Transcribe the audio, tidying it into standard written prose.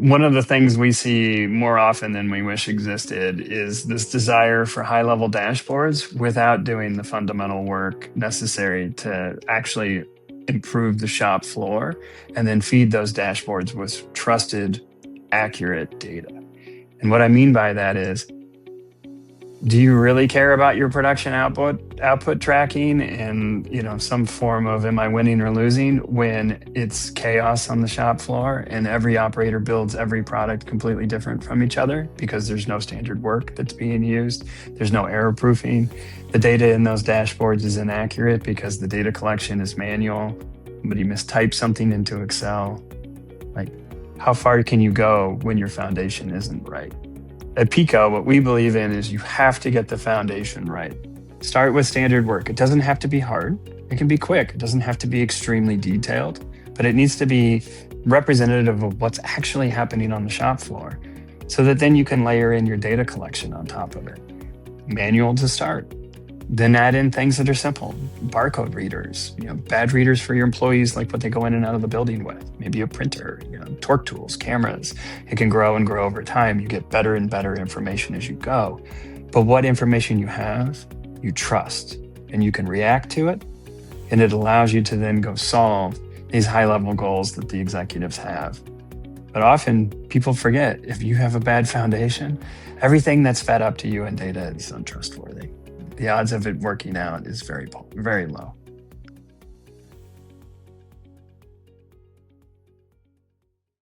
One of the things we see more often than we wish existed is this desire for high-level dashboards without doing the fundamental work necessary to actually improve the shop floor and then feed those dashboards with trusted, accurate data. And what I mean by that is, do you really care about your production output tracking and some form of am I winning or losing when it's chaos on the shop floor and every operator builds every product completely different from each other because there's no standard work that's being used, there's no error proofing, the data in those dashboards is inaccurate because the data collection is manual, somebody mistyped something into Excel. Like, how far can you go when your foundation isn't right? At PICO, what we believe in is you have to get the foundation right. Start with standard work. It doesn't have to be hard. It can be quick. It doesn't have to be extremely detailed, but it needs to be representative of what's actually happening on the shop floor so that then you can layer in your data collection on top of it. Manual to start. Then add in things that are simple. Barcode readers, badge readers for your employees, like what they go in and out of the building with. Maybe a printer, torque tools, cameras. It can grow and grow over time. You get better and better information as you go. But what information you have, you trust, and you can react to it. And it allows you to then go solve these high-level goals that the executives have. But often people forget, if you have a bad foundation, everything that's fed up to you in data is untrustworthy. The odds of it working out is very, very low.